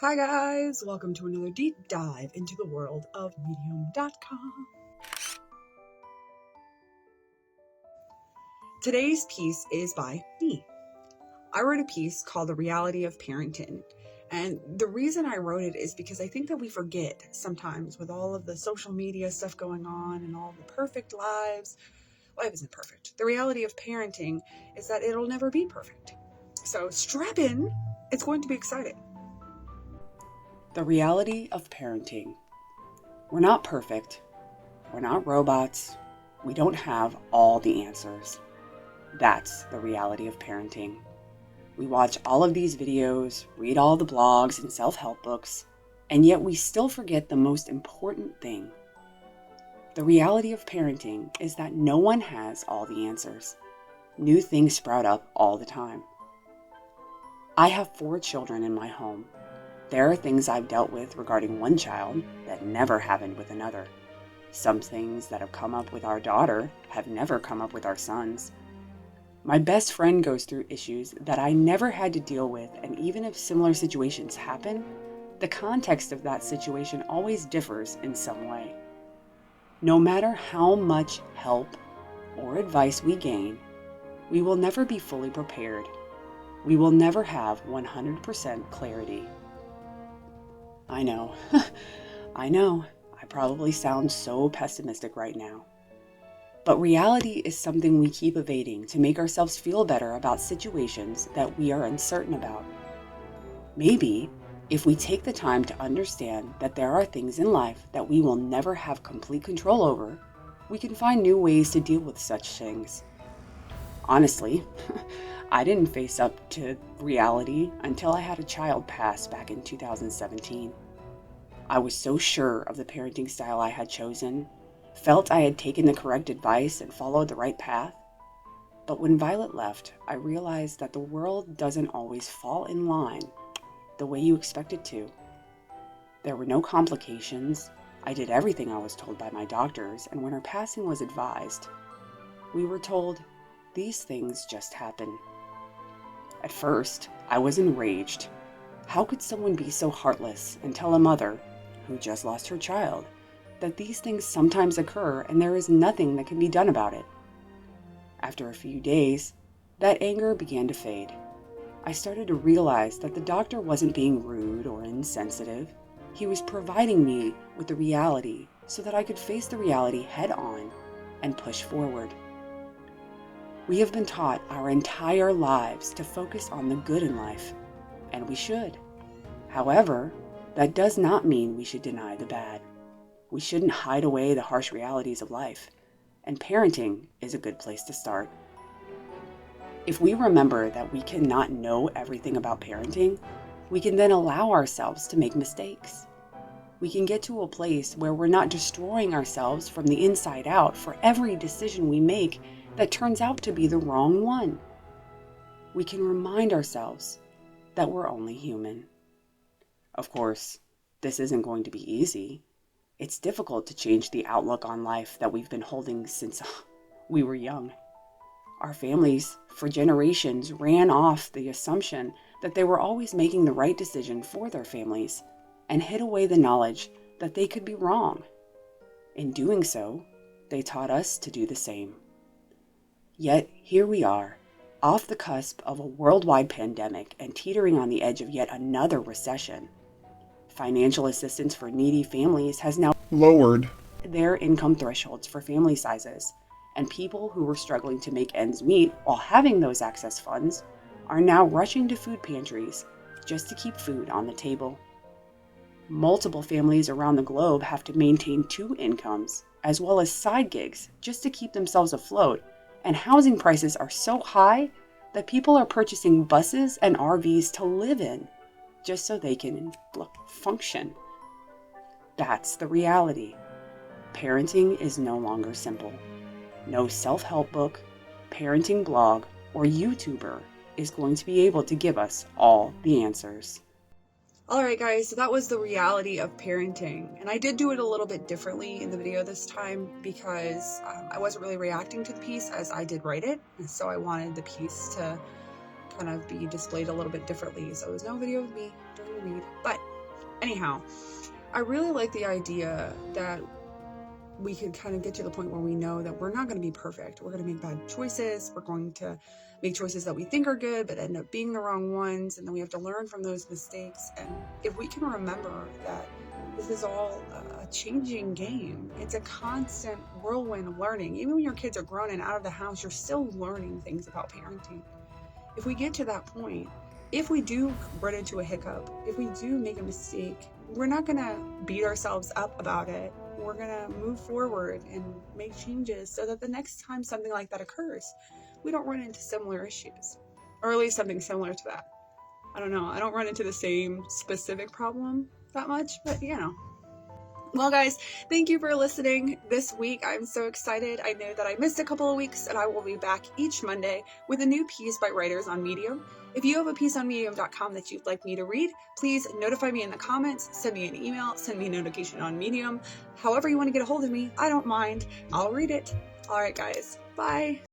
Hi guys, welcome to another deep dive into the world of Medium.com. Today's piece is by me. I wrote a piece called The Reality of Parenting. And the reason I wrote it is because I think that we forget sometimes with all of the social media stuff going on and all the perfect lives. Life isn't perfect. The reality of parenting is that it'll never be perfect. So strap in, it's going to be exciting. The reality of parenting. We're not perfect. We're not robots. We don't have all the answers. That's the reality of parenting. We watch all of these videos, read all the blogs and self-help books, and yet we still forget the most important thing. The reality of parenting is that no one has all the answers. New things sprout up all the time. I have 4 children in my home. There are things I've dealt with regarding one child that never happened with another. Some things that have come up with our daughter have never come up with our sons. My best friend goes through issues that I never had to deal with, and even if similar situations happen, the context of that situation always differs in some way. No matter how much help or advice we gain, we will never be fully prepared. We will never have 100% clarity. I know, I probably sound so pessimistic right now. But reality is something we keep evading to make ourselves feel better about situations that we are uncertain about. Maybe, if we take the time to understand that there are things in life that we will never have complete control over, we can find new ways to deal with such things. Honestly, I didn't face up to reality until I had a child pass back in 2017. I was so sure of the parenting style I had chosen, felt I had taken the correct advice and followed the right path. But when Violet left, I realized that the world doesn't always fall in line the way you expect it to. There were no complications. I did everything I was told by my doctors, and when her passing was advised, we were told, these things just happen. At first, I was enraged. How could someone be so heartless and tell a mother, who just lost her child, that these things sometimes occur and there is nothing that can be done about it? After a few days, that anger began to fade. I started to realize that the doctor wasn't being rude or insensitive. He was providing me with the reality so that I could face the reality head on and push forward. We have been taught our entire lives to focus on the good in life, and we should. However, that does not mean we should deny the bad. We shouldn't hide away the harsh realities of life, and parenting is a good place to start. If we remember that we cannot know everything about parenting, we can then allow ourselves to make mistakes. We can get to a place where we're not destroying ourselves from the inside out for every decision we make that turns out to be the wrong one. We can remind ourselves that we're only human. Of course, this isn't going to be easy. It's difficult to change the outlook on life that we've been holding since we were young. Our families, for generations, ran off the assumption that they were always making the right decision for their families and hid away the knowledge that they could be wrong. In doing so, they taught us to do the same. Yet, here we are, off the cusp of a worldwide pandemic and teetering on the edge of yet another recession. Financial assistance for needy families has now lowered their income thresholds for family sizes, and people who were struggling to make ends meet while having those access funds are now rushing to food pantries just to keep food on the table. Multiple families around the globe have to maintain 2 incomes, as well as side gigs, just to keep themselves afloat, and housing prices are so high that people are purchasing buses and RVs to live in, just so they can function. That's the reality. Parenting is no longer simple. No self-help book, parenting blog, or YouTuber is going to be able to give us all the answers. Alright guys, so that was the reality of parenting, and I did do it a little bit differently in the video this time because I wasn't really reacting to the piece as I did write it, and so I wanted the piece to kind of be displayed a little bit differently. So there's no video of me during the read, but Anyhow, I really like the idea that we could kind of get to the point where we know that we're not going to be perfect. We're going to make bad choices. We're going to make choices that we think are good, but end up being the wrong ones. And then we have to learn from those mistakes. And if we can remember that this is all a changing game, it's a constant whirlwind of learning. Even when your kids are grown and out of the house, you're still learning things about parenting. If we get to that point, if we do run into a hiccup, if we do make a mistake, we're not going to beat ourselves up about it. We're going to move forward and make changes so that the next time something like that occurs, we don't run into similar issues, or at least something similar to that. I don't know. I don't run into the same specific problem that much, but Well, guys, thank you for listening this week. I'm so excited. I know that I missed a couple of weeks, and I will be back each Monday with a new piece by writers on Medium. If you have a piece on medium.com that you'd like me to read, please notify me in the comments, send me an email, send me a notification on Medium. However you want to get a hold of me, I don't mind. I'll read it. All right, guys. Bye.